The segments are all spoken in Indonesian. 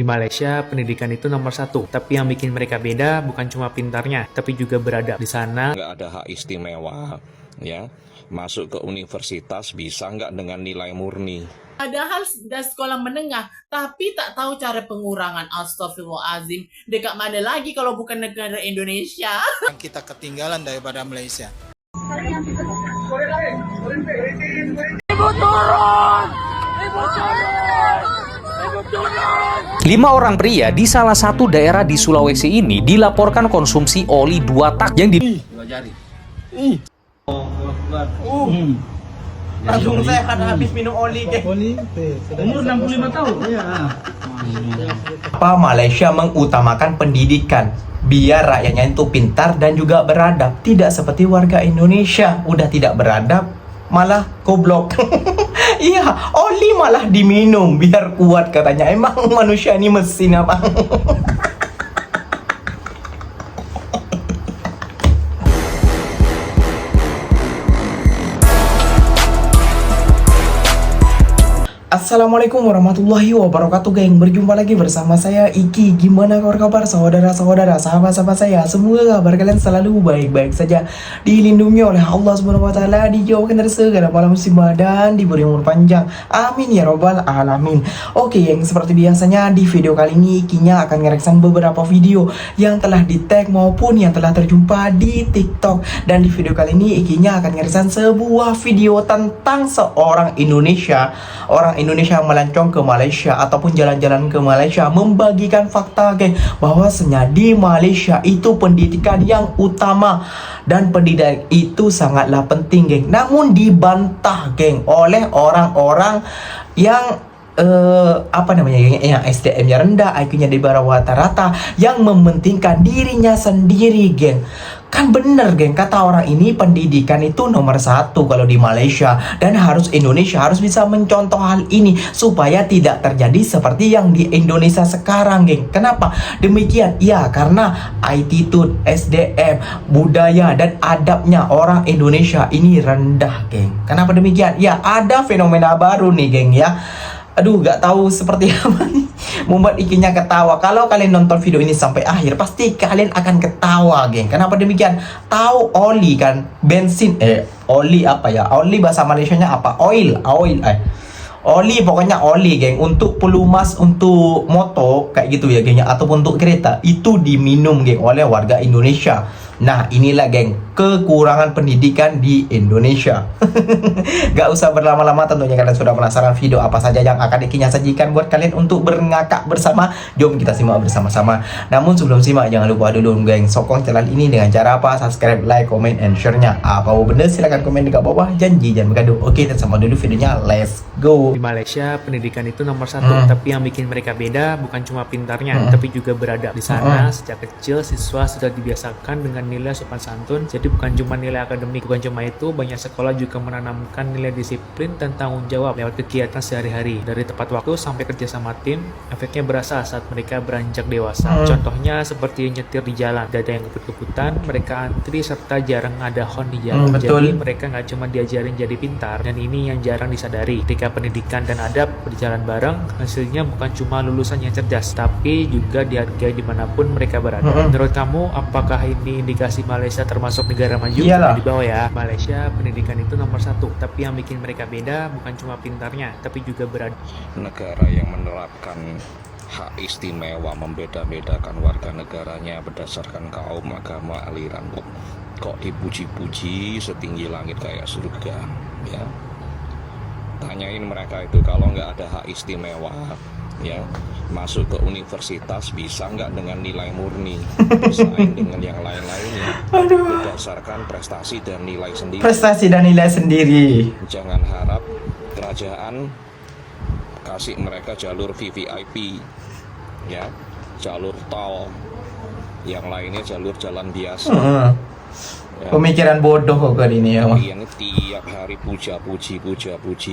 Malaysia, pendidikan itu nomor satu. Tapi yang bikin mereka beda bukan cuma pintarnya, tapi juga beradab. Di sana nggak ada hak istimewa, ya. Masuk ke universitas bisa nggak dengan nilai murni. Padahal sudah sekolah menengah, tapi tak tahu cara pengurangan. Astagfirullahaladzim. Dekat mana lagi kalau bukan negara Indonesia? Kita ketinggalan daripada Malaysia. Ibu turun! 5 orang pria di salah satu daerah di Sulawesi ini dilaporkan konsumsi oli 2 tak yang di Langsung saya akan habis minum oli, umur 65 tahun. Apa Malaysia mengutamakan pendidikan biar rakyatnya itu pintar dan juga beradab, tidak seperti warga Indonesia udah tidak beradab malah goblok. Iya, oli malah diminum biar kuat katanya. Emang manusia ini mesin apa? Assalamualaikum warahmatullahi wabarakatuh, geng. Berjumpa lagi bersama saya Iki. Gimana kabar saudara-saudara, sahabat-sahabat saya? Semoga kabar kalian selalu baik-baik saja, dilindungi oleh Allah Subhanahu wa taala, dijauhkan dari segala bala musibah dan diberi umur panjang. Amin ya robbal alamin. Oke, yang seperti biasanya di video kali ini Ikinya akan ngereksan beberapa video yang telah di-tag maupun yang telah terjumpa di TikTok. Dan di video kali ini Ikinya akan ngereksan sebuah video tentang seorang orang Indonesia yang melancong ke Malaysia ataupun jalan-jalan ke Malaysia, membagikan fakta, geng, bahwasanya di Malaysia itu pendidikan yang utama dan pendidikan itu sangatlah penting, geng. Namun dibantah, geng, oleh orang-orang yang yang SDM-nya rendah, IQ-nya di bawah rata-rata, yang mementingkan dirinya sendiri, geng. Kan bener, geng, kata orang ini pendidikan itu nomor satu kalau di Malaysia, dan Indonesia harus bisa mencontoh hal ini supaya tidak terjadi seperti yang di Indonesia sekarang, geng. Kenapa demikian? Ya, karena attitude, SDM, budaya dan adabnya orang Indonesia ini rendah, geng. Kenapa demikian? Ya, ada fenomena baru nih, geng, ya. Aduh, gak tahu seperti apa nih, membuat Ikinya ketawa. Kalau kalian nonton video ini sampai akhir, pasti kalian akan ketawa, geng. Kenapa demikian? Tahu oli kan, bensin, oli apa ya? Oli bahasa Malaysianya apa? Oli, pokoknya oli, geng. Untuk pelumas, untuk motor kayak gitu ya, geng, ataupun untuk kereta, itu diminum, geng, oleh warga Indonesia. Nah, inilah, geng, kekurangan pendidikan di Indonesia. Gak usah berlama-lama, tentunya kalian sudah penasaran video apa saja yang akan Ikinya sajikan buat kalian untuk berngakak bersama. Jom kita simak bersama-sama. Namun sebelum simak, jangan lupa dulu, geng, sokong channel ini dengan cara apa? Subscribe, like, comment, and share-nya. Apa bener, silahkan komen di bawah. Janji jangan bergaduh. Oke, kita sama dulu videonya. Let's go. di Malaysia, pendidikan itu nomor satu. Tapi yang bikin mereka beda bukan cuma pintarnya, tapi juga beradab. Di sana sejak kecil siswa sudah dibiasakan dengan nilai sopan santun. Jadi bukan cuma nilai akademik. Bukan cuma itu, banyak sekolah juga menanamkan nilai disiplin dan tanggung jawab lewat kegiatan sehari-hari. Dari tepat waktu sampai kerja sama tim, efeknya berasa saat mereka beranjak dewasa. Contohnya seperti nyetir di jalan, tidak ada yang kebut-kebutan, mereka antri serta jarang ada horn di jalan. Jadi mereka nggak cuma diajarin jadi pintar, dan ini yang jarang disadari. Ketika pendidikan dan adab berjalan bareng, hasilnya bukan cuma lulusan yang cerdas, tapi juga dihargai dimanapun mereka berada. Menurut kamu, apakah ini indikasi Malaysia termasuk negara maju? Iyalah. Di bawah ya. Malaysia, pendidikan itu nomor satu. Tapi yang bikin mereka beda bukan cuma pintarnya, tapi juga beradab. Negara yang menerapkan hak istimewa, membeda-bedakan warga negaranya berdasarkan kaum, agama, aliran, kok dipuji-puji setinggi langit kayak surga, ya. Tanyain mereka itu, kalau nggak ada hak istimewa, ya, masuk ke universitas bisa nggak dengan nilai murni, bersaing dengan yang lain-lainnya berdasarkan prestasi dan nilai sendiri. Jangan harap kerajaan kasih mereka jalur VVIP, ya, jalur tol, yang lainnya jalur jalan biasa. Ya. Pemikiran bodoh kali ini ya. Yang tiap hari puja-puji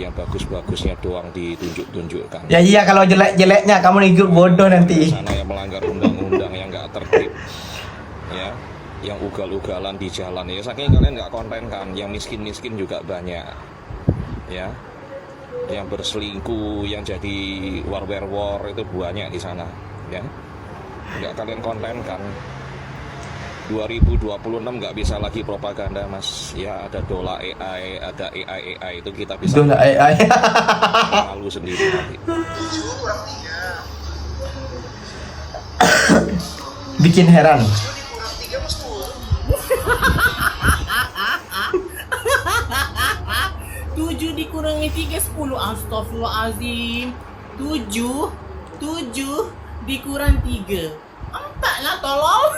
yang bagus-bagusnya doang ditunjuk-tunjukkan. Ya iya, kalau jelek-jeleknya kamu ikut bodoh nanti. Sana yang melanggar undang-undang, yang nggak tertib, ya, yang ugal-ugalan di jalan, ya saking kalian nggak konten kan. Yang miskin-miskin juga banyak, ya. yang berselingkuh, yang jadi war itu banyak di sana, ya. Nggak kalian konten kan? 2026 nggak bisa lagi propaganda, Mas. Ya ada dola AI, ada AI itu kita bisa Dola AI. malu sendiri nanti. Bikin heran. Tujuh dikurangi 3, 10. Astagfirullahaladzim. 7 dikurang 3. 4 lah, tolong.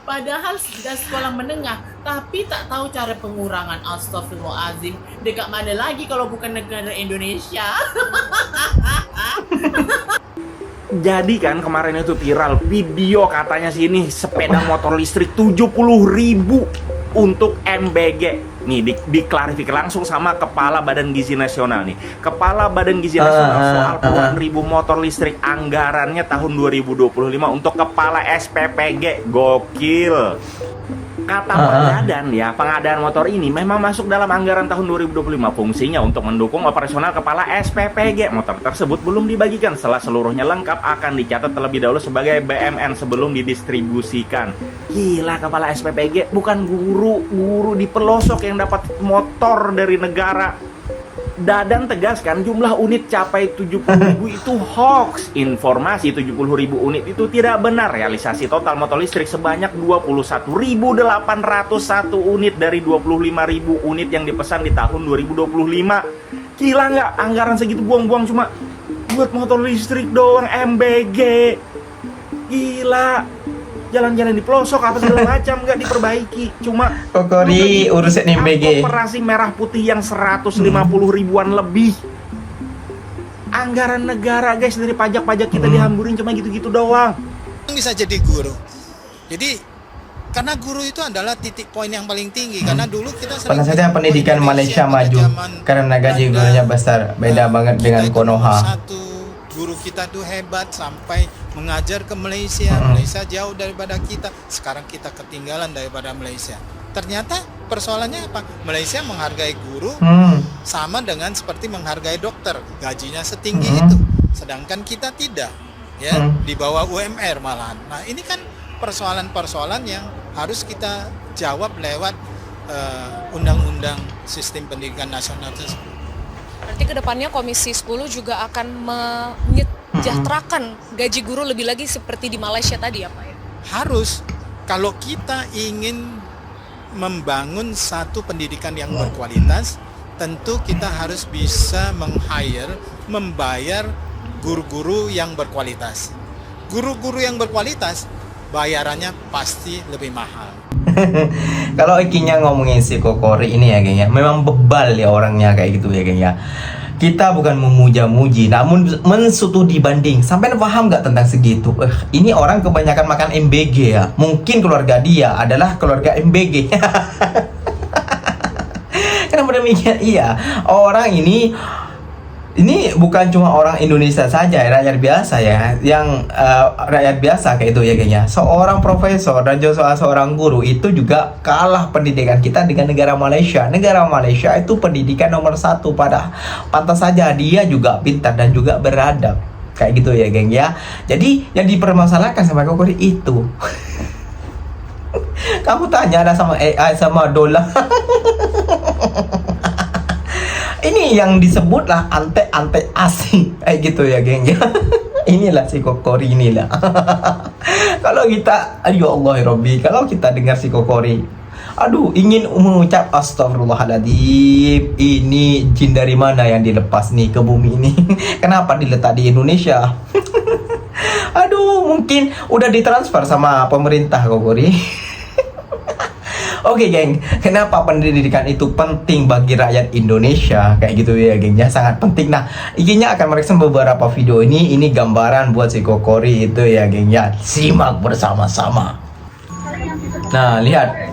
Padahal sudah sekolah menengah, tapi tak tahu cara pengurangan. Astagfirullahaladzim. Dekat mana lagi kalau bukan negara Indonesia? Jadi kan kemarin itu viral video katanya sini sepeda motor listrik 70.000 untuk MBG. Nih diklarifikasi langsung sama Kepala Badan Gizi Nasional nih. Kepala Badan Gizi Nasional soal puluhan ribu motor listrik anggarannya tahun 2025 untuk kepala SPPG. Gokil. Kata pengadaan motor ini memang masuk dalam anggaran tahun 2025. Fungsinya untuk mendukung operasional kepala SPPG. Motor tersebut belum dibagikan. Setelah seluruhnya lengkap akan dicatat terlebih dahulu sebagai BMN sebelum didistribusikan. Gila, kepala SPPG bukan guru di pelosok yang dapat motor dari negara. Dadan tegaskan jumlah unit capai 70.000 itu hoax. Informasi 70.000 unit itu tidak benar. Realisasi total motor listrik sebanyak 21.801 unit dari 25.000 unit yang dipesan di tahun 2025. Gila nggak? Anggaran segitu buang-buang cuma buat motor listrik doang, MBG. Gila. Jalan-jalan di pelosok apa segala macam nggak diperbaiki, cuma Kokori urusan MBG. Operasi merah putih yang 150 ribuan lebih. Anggaran negara guys, dari pajak-pajak kita dihamburin cuma gitu-gitu doang. Bisa jadi guru. Jadi karena guru itu adalah titik poin yang paling tinggi. Karena dulu kita Pernah saja pendidikan Malaysia maju karena gaji gurunya besar, beda banget dengan Konoha. Guru kita tuh hebat sampai mengajar ke Malaysia. Malaysia jauh daripada kita. Sekarang kita ketinggalan daripada Malaysia. Ternyata persoalannya apa? Malaysia menghargai guru sama dengan seperti menghargai dokter, gajinya setinggi itu. Sedangkan kita tidak, ya, di bawah UMR malahan. Nah, ini kan persoalan-persoalan yang harus kita jawab lewat undang-undang sistem pendidikan nasional tersebut. Berarti kedepannya Komisi 10 juga akan menyejahterakan gaji guru lebih lagi seperti di Malaysia tadi ya Pak ya? Harus. Kalau kita ingin membangun satu pendidikan yang berkualitas, tentu kita harus bisa membayar guru-guru yang berkualitas. Guru-guru yang berkualitas, bayarannya pasti lebih mahal. Kalau ikinya ngomongin si Kokori ini ya geng ya, memang bebal ya orangnya kayak gitu ya geng ya. Kita bukan memuja-muji, namun menstudi banding. Sampai paham nggak tentang segitu? Ini orang kebanyakan makan MBG ya. Mungkin keluarga dia adalah keluarga MBG. Kenapa demikian? Iya, orang ini bukan cuma orang Indonesia saja, rakyat biasa ya, yang rakyat biasa kayak itu ya kayaknya. Seorang profesor dan juga seorang guru itu juga kalah pendidikan kita dengan negara Malaysia. Negara Malaysia itu pendidikan nomor 1, pada pantas saja dia juga pintar dan juga beradab kayak gitu ya geng ya. Jadi yang dipermasalahkan sama Kokori itu kamu tanya ada sama AI sama dolar. Ini yang disebutlah ante-ante asing kayak gitu ya geng ya. Inilah si Kokori inilah. Kalau kita, aduh Allah ya Rabbi, kalau kita dengar si Kokori, aduh ingin mengucap astagfirullahaladzim, ini jin dari mana yang dilepas nih ke bumi ini? Kenapa diletak di Indonesia? Aduh, mungkin udah ditransfer sama pemerintah Kokori. Oke geng, kenapa pendidikan itu penting bagi rakyat Indonesia? Kayak gitu ya geng ya, sangat penting. Nah, ikinya akan merekam beberapa video ini gambaran buat si Kokori itu ya geng ya. Simak bersama-sama. Nah, lihat.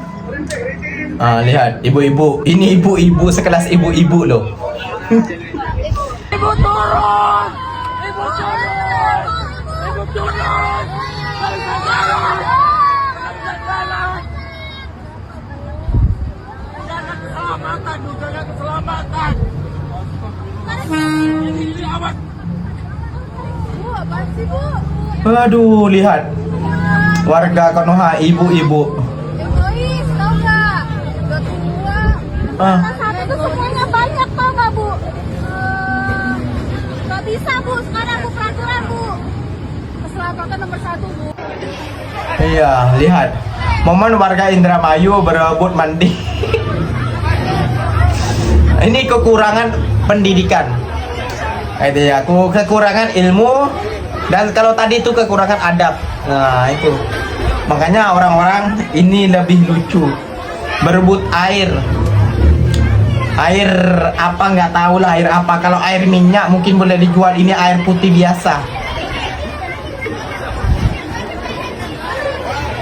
Lihat, ibu-ibu. Ini ibu-ibu, sekelas ibu-ibu loh. Ibu turun! Ibu turun! Ibu turun! Keselamatan, keselamatan. sih, Bu? Aduh, lihat. Warga Konoha, ibu-ibu. Egois, tau nggak? Udah tua. Salah satu tuh semuanya banyak, tau nggak, Bu? Nggak bisa, Bu. Sekarang, Bu, peraturan, Bu. Keselamatan nomor 1, Bu. Iya, lihat. Momen warga Indramayu berebut mandi. Ini kekurangan pendidikan. Itu ya, kekurangan ilmu. Dan kalau tadi itu kekurangan adab. Nah, itu. Makanya orang-orang ini lebih lucu. Berebut air. Air apa nggak tahu lah air apa. Kalau air minyak mungkin boleh dijual. Ini air putih biasa.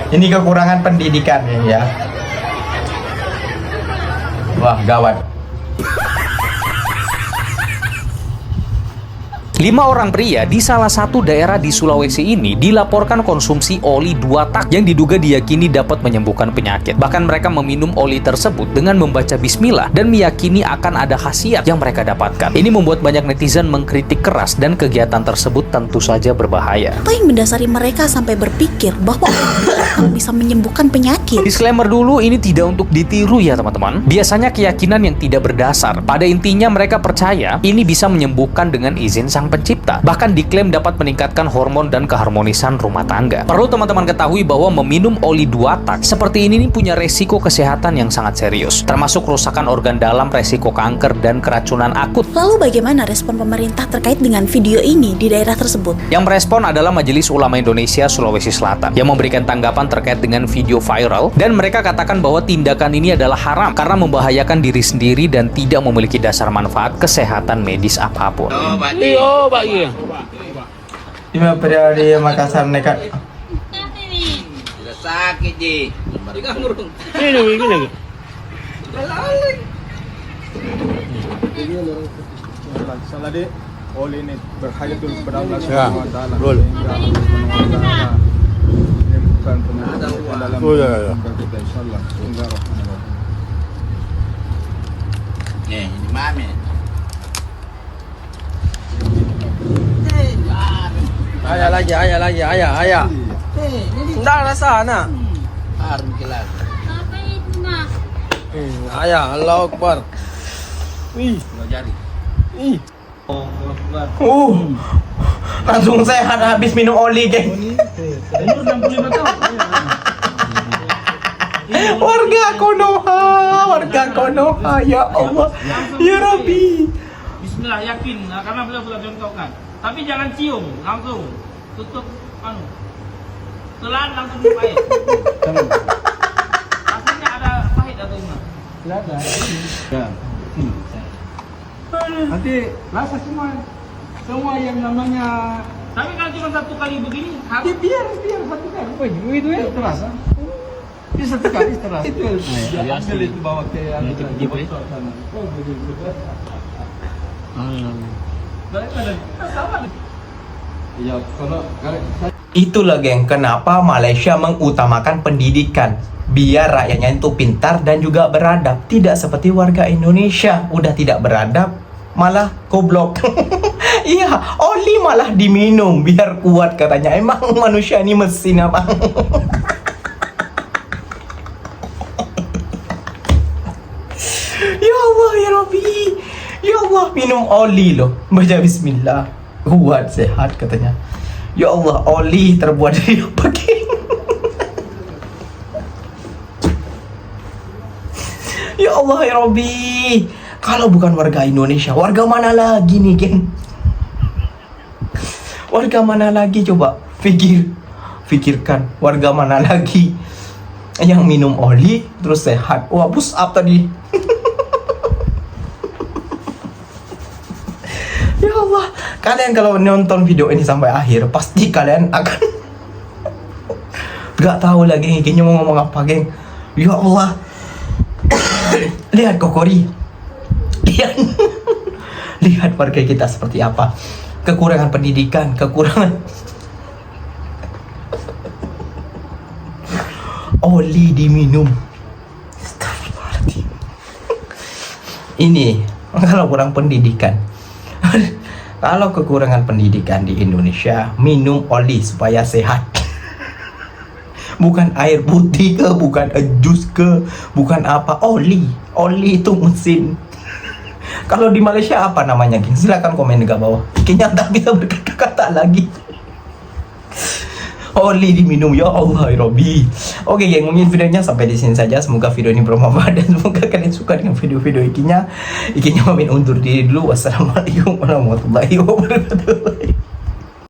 Ini kekurangan pendidikan ya. Wah, gawat. 5 orang pria di salah satu daerah di Sulawesi ini dilaporkan konsumsi oli 2 tak yang diduga diyakini dapat menyembuhkan penyakit. Bahkan mereka meminum oli tersebut dengan membaca bismillah dan meyakini akan ada khasiat yang mereka dapatkan. Ini membuat banyak netizen mengkritik keras dan kegiatan tersebut tentu saja berbahaya. Apa yang mendasari mereka sampai berpikir bahwa bisa menyembuhkan penyakit? Disclaimer dulu, ini tidak untuk ditiru ya teman-teman. Biasanya keyakinan yang tidak berdasar. Pada intinya mereka percaya ini bisa menyembuhkan dengan izin sang pencipta. Bahkan diklaim dapat meningkatkan hormon dan keharmonisan rumah tangga. Perlu teman-teman ketahui bahwa meminum oli 2 tak seperti ini punya resiko kesehatan yang sangat serius, termasuk kerusakan organ dalam, resiko kanker, dan keracunan akut. Lalu bagaimana respon pemerintah terkait dengan video ini di daerah tersebut? Yang merespon adalah Majelis Ulama Indonesia Sulawesi Selatan yang memberikan tanggapan terkait dengan video viral, dan mereka katakan bahwa tindakan ini adalah haram karena membahayakan diri sendiri dan tidak memiliki dasar manfaat kesehatan medis apapun. Lima pria di Makassar nekat. Sudah sakit, Ji. Salah deh, oli ini berhayatul kepada Allah Subhanahu wa taala. Ini bukan penyakit dalam kita insyaallah. Bismillahirrahmanirrahim. Nih, ini mami. Ayah lagi, ayah. Enggak rasa anak. Harum kilat. Ayah, Allahu Akbar. Wih, Jari. Langsung sehat habis minum oli, geng. Warga Konoha, ya Allah, ya Rabbi. Bismillah, yakin karena beliau sudah contohkan. Tapi jangan cium, langsung tutup telan langsung pahit. Rasanya ada pahit atau enggak? Tidak ada. Ya. Nanti rasa semua yang namanya. Tapi kalau cuma 1 kali begini, harus Biar 1 kali. Oh, itu ya terasa. Ini 1 kali terasa. Itu ambil itu bawa ke yang Itulah geng, kenapa Malaysia mengutamakan pendidikan biar rakyatnya itu pintar dan juga beradab. Tidak seperti warga Indonesia, udah tidak beradab malah goblok. Iya, oli malah diminum biar kuat katanya. Emang manusia ini mesin apa? Ya Allah, ya Rabbi, ya Allah, minum oli loh, baca bismillah, kuat sehat katanya. Ya Allah, oli terbuat dari apa, geng? Ya Allah, ya Rabbi, kalau bukan warga Indonesia, warga mana lagi nih, geng? Warga mana lagi, coba pikirkan, warga mana lagi yang minum oli terus sehat? Wah, push up tadi. Ya Allah, kalian kalau nonton video ini sampai akhir pasti kalian akan gak tahu lagi kayaknya mau ngomong apa, geng. Ya Allah. Lihat Kokori. Lihat warga kita seperti apa. Kekurangan pendidikan, kekurangan oli diminum. Ini kalau kurang pendidikan. Kalau kekurangan pendidikan di Indonesia, minum oli supaya sehat. Bukan air putih ke, bukan jus ke, bukan apa, oli. Oli itu mesin. Kalau di Malaysia apa namanya, geng? Silakan komen di bawah. Kayaknya tak bisa berkata-kata lagi. Oli diminum, ya Allah ya Rabbi. Oke geng, mungkin videonya sampai di sini saja. Semoga video ini bermanfaat dan semoga kalian suka dengan video-video Ikinya pamit undur diri dulu. Wassalamualaikum warahmatullahi wabarakatuh.